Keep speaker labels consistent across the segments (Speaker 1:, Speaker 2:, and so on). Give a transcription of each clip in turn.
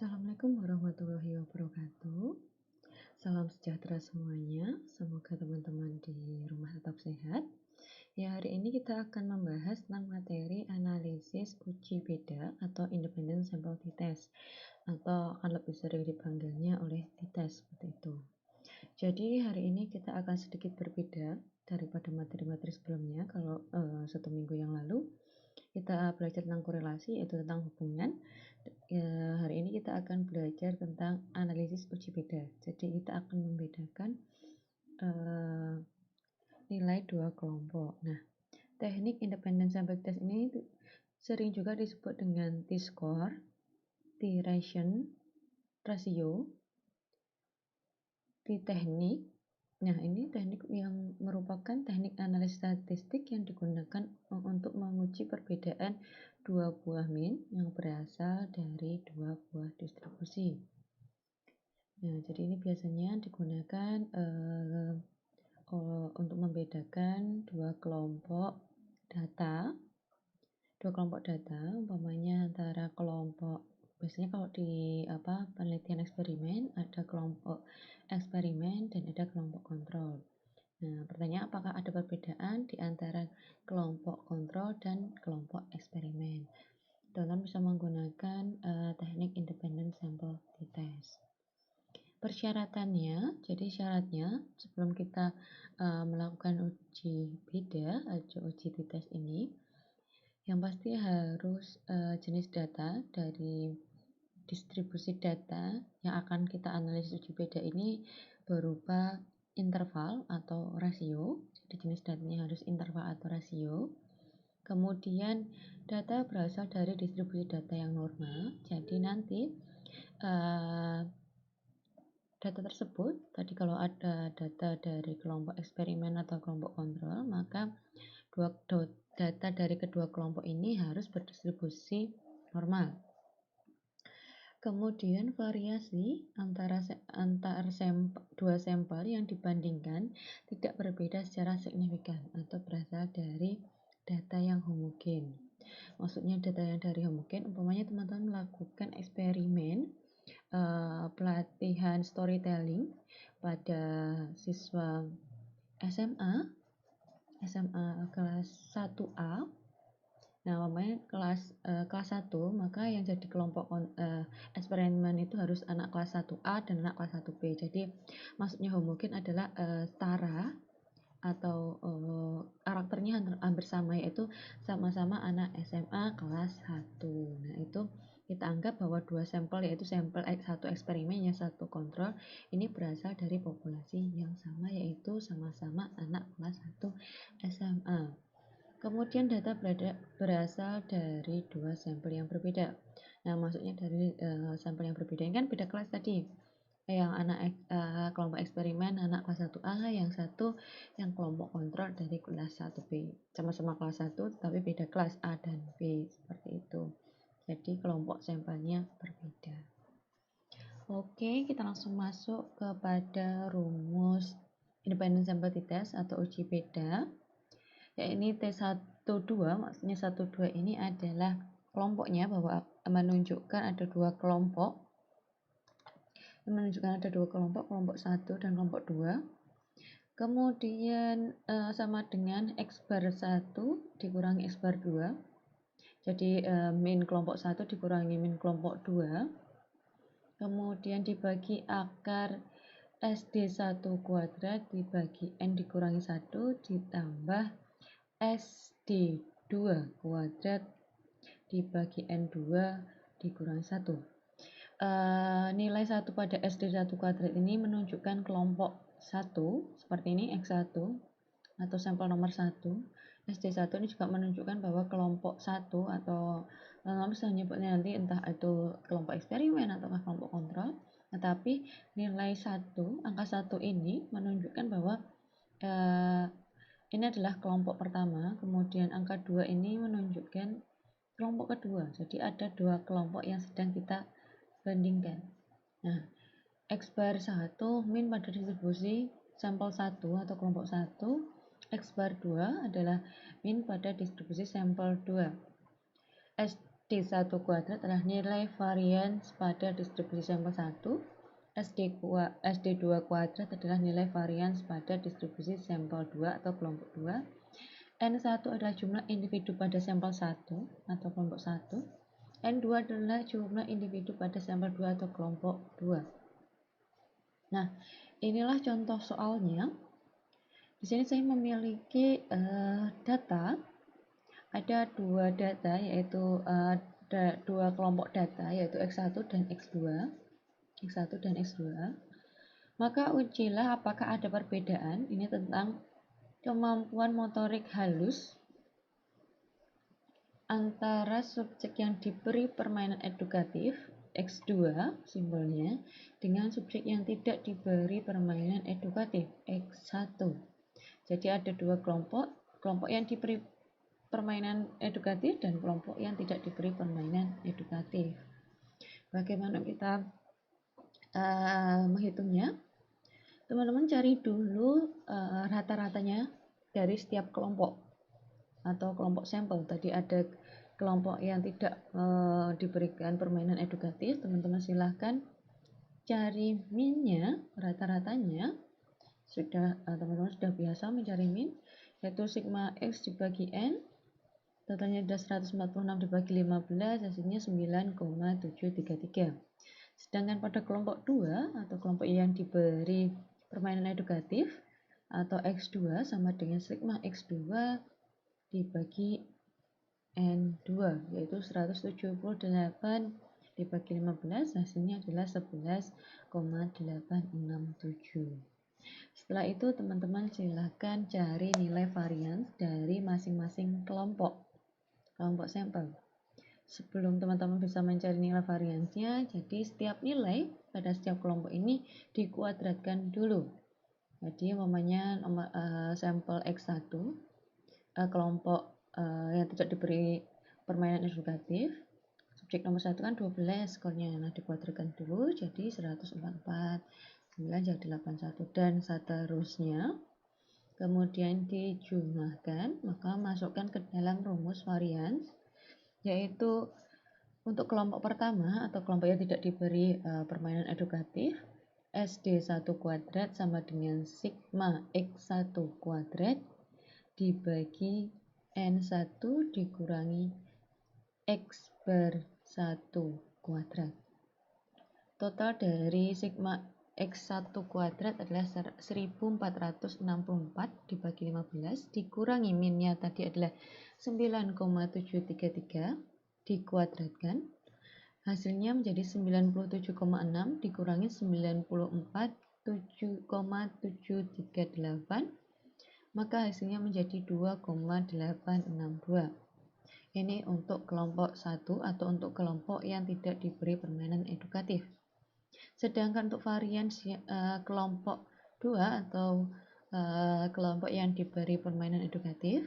Speaker 1: Assalamualaikum warahmatullahi wabarakatuh. Salam sejahtera semuanya. Semoga teman-teman di rumah tetap sehat. Ya, hari ini kita akan membahas tentang materi analisis uji beda atau independent sample t-test, atau akan lebih sering dipanggilnya oleh t-test seperti itu. Jadi hari ini kita akan sedikit berbeda daripada materi-materi sebelumnya. Kalau 1 minggu yang lalu kita belajar tentang korelasi, yaitu tentang hubungan. Hari ini kita akan belajar tentang analisis uji beda. Jadi kita akan membedakan nilai dua kelompok. Nah, teknik independent sample test ini sering juga disebut dengan t-score, t-ration ratio, t-teknik. Nah, ini teknik yang merupakan teknik analisis statistik yang digunakan untuk menguji perbedaan dua buah mean yang berasal dari dua buah distribusi. Nah, jadi ini biasanya digunakan untuk membedakan dua kelompok data. Umpamanya antara kelompok, biasanya kalau di penelitian eksperimen ada kelompok eksperimen dan ada kelompok kontrol. Nah, pertanyaan apakah ada perbedaan di antara kelompok kontrol dan kelompok eksperimen? Teman-teman bisa menggunakan teknik independent sample t-test. Persyaratannya, jadi syaratnya sebelum kita melakukan uji beda atau uji t-test ini, yang pasti harus jenis data dari distribusi data yang akan kita analisis uji beda ini berupa interval atau rasio. Jadi jenis datanya harus interval atau rasio. Kemudian data berasal dari distribusi data yang normal. Jadi nanti data tersebut, tadi kalau ada data dari kelompok eksperimen atau kelompok kontrol, maka data dari kedua kelompok ini harus berdistribusi normal. Kemudian variasi antar dua sampel yang dibandingkan tidak berbeda secara signifikan atau berasal dari data yang homogen. Maksudnya data yang dari homogen, umpamanya teman-teman melakukan eksperimen pelatihan storytelling pada siswa SMA kelas 1A. Nah, umpamanya kelas 1, maka yang jadi kelompok eksperimen itu harus anak kelas 1A dan anak kelas 1B. Jadi maksudnya homogen adalah setara atau karakternya hampir sama, yaitu sama-sama anak SMA kelas 1. Nah, itu kita anggap bahwa dua sampel, yaitu sampel satu eksperimen yang satu kontrol, ini berasal dari populasi yang sama, yaitu sama-sama anak kelas 1 SMA. Kemudian data berasal dari dua sampel yang berbeda. Nah, maksudnya dari sampel yang berbeda ini kan beda kelas tadi. Yang anak kelompok eksperimen anak kelas 1A, yang satu yang kelompok kontrol dari kelas 1B. Sama-sama kelas 1 tapi beda kelas A dan B, seperti itu. Jadi kelompok sampelnya berbeda. Oke, kita langsung masuk kepada rumus independent sample t-test atau uji beda. Ya, ini T12, maksudnya 12 ini adalah kelompoknya, bahwa menunjukkan ada dua kelompok. Kelompok 1 dan kelompok 2. Kemudian sama dengan X bar 1 dikurangi X bar 2. Jadi min kelompok 1 dikurangi min kelompok 2. Kemudian dibagi akar SD1 kuadrat dibagi N dikurangi 1 ditambah SD2 kuadrat dibagi N2 dikurangi 1. Nilai 1 pada SD1 kuadrat ini menunjukkan kelompok 1, seperti ini X1 atau sampel nomor 1. SD1 ini juga menunjukkan bahwa kelompok 1 atau bisa menyebutnya nanti entah itu kelompok eksperimen atau kelompok kontrol. Tetapi nilai 1, angka 1 ini menunjukkan bahwa ini adalah kelompok pertama, kemudian angka 2 ini menunjukkan kelompok kedua. Jadi ada dua kelompok yang sedang kita bandingkan. Nah, X bar 1 min pada distribusi sampel 1 atau kelompok 1, X bar 2 adalah min pada distribusi sampel 2. SD1 kuadrat adalah nilai varians pada distribusi sampel 1. SD2 kuadrat adalah nilai varians pada distribusi sampel 2 atau kelompok 2. N1 adalah jumlah individu pada sampel 1 atau kelompok 1. N2 adalah jumlah individu pada sampel 2 atau kelompok 2. Nah, inilah contoh soalnya. Di sini saya memiliki data. Ada dua data, yaitu dua kelompok data, yaitu X1 dan X2. X1 dan X2. Maka ujilah apakah ada perbedaan. Ini tentang kemampuan motorik halus antara subjek yang diberi permainan edukatif X2 simbolnya dengan subjek yang tidak diberi permainan edukatif X1. Jadi ada dua kelompok yang diberi permainan edukatif dan kelompok yang tidak diberi permainan edukatif. Bagaimana kita menghitungnya? Teman-teman cari dulu rata-ratanya dari setiap kelompok atau kelompok sampel. Tadi ada kelompok yang tidak diberikan permainan edukatif, teman-teman silahkan cari min-nya, rata-ratanya. Teman-teman sudah biasa mencari min, yaitu sigma X dibagi N. Totalnya ada 146 dibagi 15, hasilnya 9,733. Sedangkan pada kelompok 2 atau kelompok yang diberi permainan edukatif atau X2 sama dengan sigma X2 dibagi N2, yaitu 178 dibagi 15, hasilnya adalah 11,867. Setelah itu teman-teman silahkan cari nilai varians dari masing-masing kelompok sampel. Sebelum teman-teman bisa mencari nilai variansnya, jadi setiap nilai pada setiap kelompok ini dikuadratkan dulu. Jadi umpamanya sampel X1, kelompok yang tidak diberi permainan edukatif, subjek nomor 1 kan 12 skornya, nah dikuadratkan dulu jadi 144, 9 jadi 81 dan seterusnya. Kemudian dijumlahkan, maka masukkan ke dalam rumus varians, yaitu untuk kelompok pertama atau kelompok yang tidak diberi permainan edukatif, SD1 kuadrat sama dengan sigma X1 kuadrat dibagi N1 dikurangi X per 1 kuadrat. Total dari sigma X1 kuadrat adalah 1464 dibagi 15 dikurangi minnya tadi adalah 9,733 dikuadratkan, hasilnya menjadi 97,6 dikurangi 94,738, maka hasilnya menjadi 2,862. Ini untuk kelompok 1 atau untuk kelompok yang tidak diberi permainan edukatif. Sedangkan untuk varians kelompok 2 atau kelompok yang diberi permainan edukatif,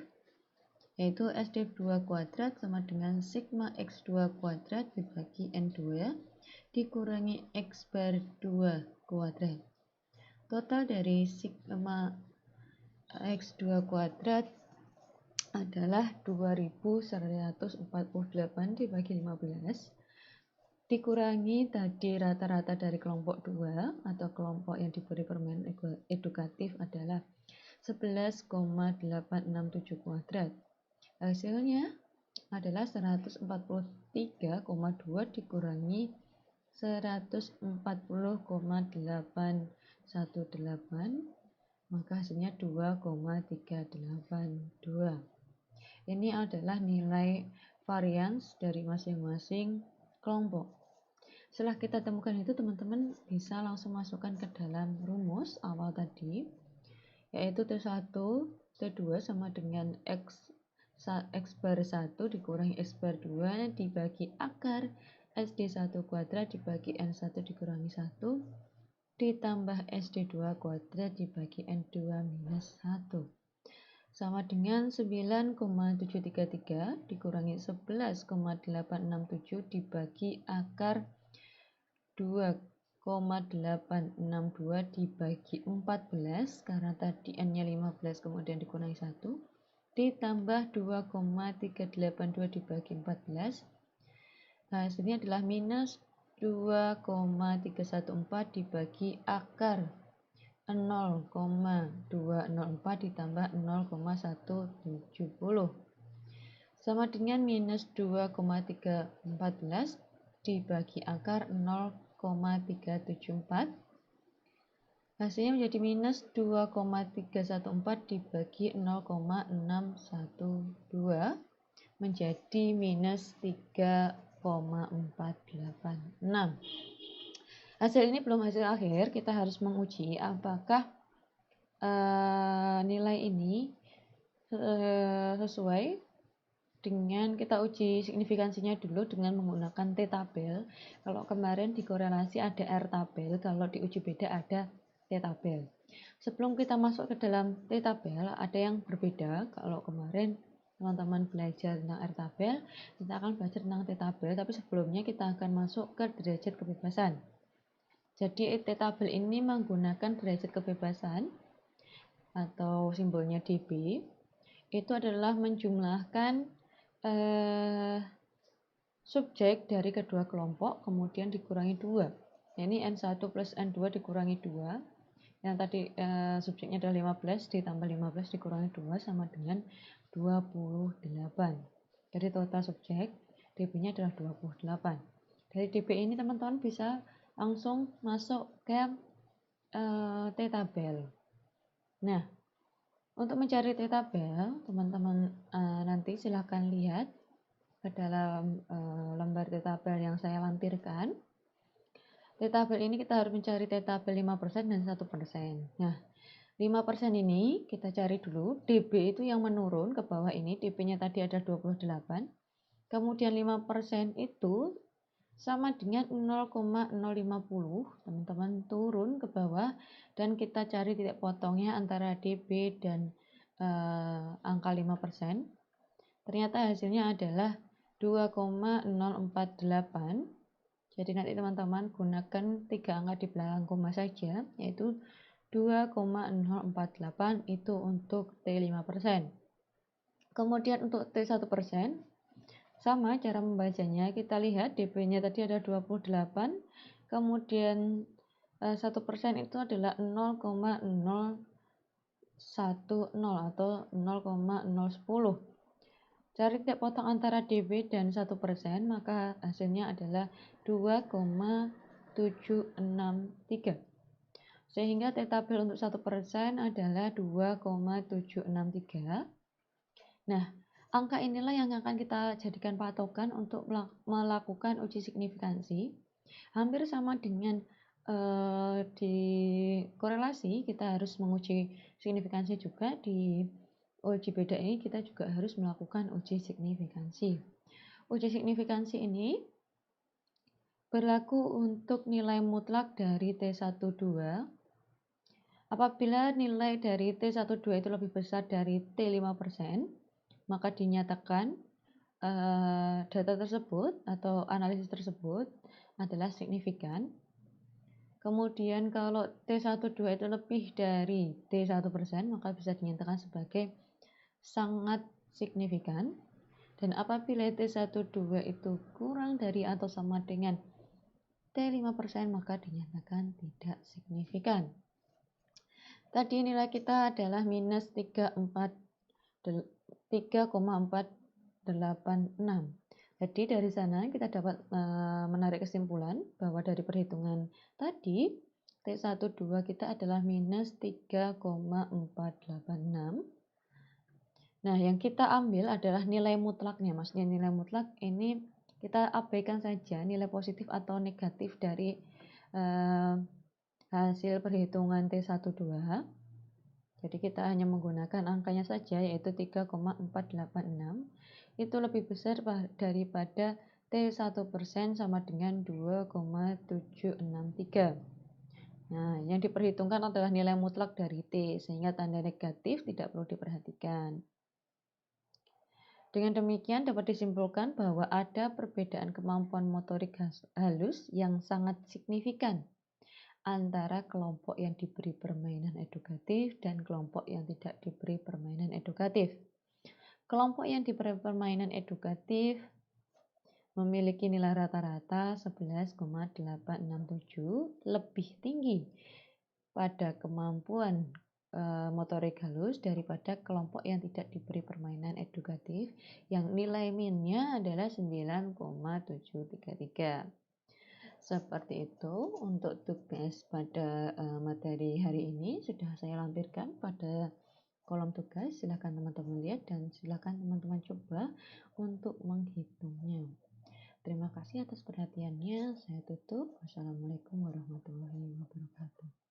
Speaker 1: yaitu SD2 kuadrat sama dengan sigma X2 kuadrat dibagi N2 dikurangi X per 2 kuadrat. Total dari sigma X2 kuadrat adalah 2148 dibagi 15 dikurangi tadi rata-rata dari kelompok 2 atau kelompok yang diberi permainan edukatif adalah 11,867 kuadrat. Hasilnya adalah 143,2 dikurangi 140,818, maka hasilnya 2,382. Ini adalah nilai varians dari masing-masing kelompok. Setelah kita temukan itu, teman-teman bisa langsung masukkan ke dalam rumus awal tadi, yaitu T1, T2 sama dengan X per 1 dikurangi X per 2 dibagi akar SD1 kuadrat dibagi N1 dikurangi 1 ditambah SD2 kuadrat dibagi N2 minus 1 sama dengan 9,733 dikurangi 11,867 dibagi akar 2,862 dibagi 14 karena tadi N-nya 15 kemudian dikurangi 1 ditambah 2,382 dibagi 14 hasilnya adalah minus 2,314 dibagi akar 0,204 ditambah 0,170 sama dengan minus 2,314 dibagi akar 0,374, hasilnya menjadi minus 2,314 dibagi 0,612 menjadi minus 3,486. Hasil ini belum hasil akhir, kita harus menguji apakah nilai ini sesuai dengan, kita uji signifikansinya dulu dengan menggunakan T-tabel. Kalau kemarin di korelasi ada R-tabel, kalau di uji beda ada T-tabel. Sebelum kita masuk ke dalam T-tabel, ada yang berbeda. Kalau kemarin teman-teman belajar tentang R-tabel, kita akan belajar tentang T-tabel, tapi sebelumnya kita akan masuk ke derajat kebebasan. Jadi T-tabel ini menggunakan derajat kebebasan atau simbolnya dB. Itu adalah menjumlahkan subjek dari kedua kelompok kemudian dikurangi 2. Ini N1 plus N2 dikurangi 2. Yang tadi subjeknya adalah 15 ditambah 15 dikurangi 2 sama dengan 28. Jadi total subjek dB-nya adalah 28. Dari dB ini teman-teman bisa langsung masuk ke T-tabel. Nah, untuk mencari T-tabel, teman-teman nanti silahkan lihat ke dalam lembar T-tabel yang saya lampirkan. T-tabel ini kita harus mencari T-tabel 5% dan 1%. Nah, 5% ini kita cari dulu. dB itu yang menurun ke bawah ini, dB-nya tadi ada 28. Kemudian 5% itu sama dengan 0,050, teman-teman turun ke bawah dan kita cari titik potongnya antara dB dan angka 5%. Ternyata hasilnya adalah 2,048. Jadi nanti teman-teman gunakan 3 angka di belakang koma saja, yaitu 2,048 itu untuk T5%. Kemudian untuk T1%, sama cara membacanya, kita lihat dB-nya tadi ada 28, kemudian 1% itu adalah 0,010 atau 0,010. Cari titik potong antara dB dan 1%, maka hasilnya adalah 2,763. Sehingga T-tabel untuk 1% adalah 2,763. Nah, angka inilah yang akan kita jadikan patokan untuk melakukan uji signifikansi. Hampir sama dengan di korelasi, kita harus menguji signifikansi juga. Di uji beda ini kita juga harus melakukan uji signifikansi. Uji signifikansi ini berlaku untuk nilai mutlak dari T12. Apabila nilai dari T12 itu lebih besar dari T5%, maka dinyatakan data tersebut atau analisis tersebut adalah signifikan. Kemudian kalau T12 itu lebih dari T1%, maka bisa dinyatakan sebagai sangat signifikan. Dan apabila T12 itu kurang dari atau sama dengan T5%, maka dinyatakan tidak signifikan. Tadi nilai kita adalah minus 3,486. Jadi dari sana kita dapat menarik kesimpulan bahwa dari perhitungan tadi T12 kita adalah minus 3,486. Nah, yang kita ambil adalah nilai mutlaknya. Maksudnya nilai mutlak ini kita abaikan saja nilai positif atau negatif dari hasil perhitungan T12. Jadi kita hanya menggunakan angkanya saja, yaitu 3,486. Itu lebih besar daripada T1% sama dengan 2,763. Nah, yang diperhitungkan adalah nilai mutlak dari T, sehingga tanda negatif tidak perlu diperhatikan. Dengan demikian dapat disimpulkan bahwa ada perbedaan kemampuan motorik halus yang sangat signifikan antara kelompok yang diberi permainan edukatif dan kelompok yang tidak diberi permainan edukatif. Kelompok yang diberi permainan edukatif memiliki nilai rata-rata 11,867, lebih tinggi pada kemampuan motorik halus daripada kelompok yang tidak diberi permainan edukatif yang nilai minnya adalah 9,733. Seperti itu untuk tugas pada materi hari ini sudah saya lampirkan pada kolom tugas. Silakan teman-teman lihat dan silakan teman-teman coba untuk menghitungnya. Terima kasih atas perhatiannya. Saya tutup. Wassalamualaikum warahmatullahi wabarakatuh.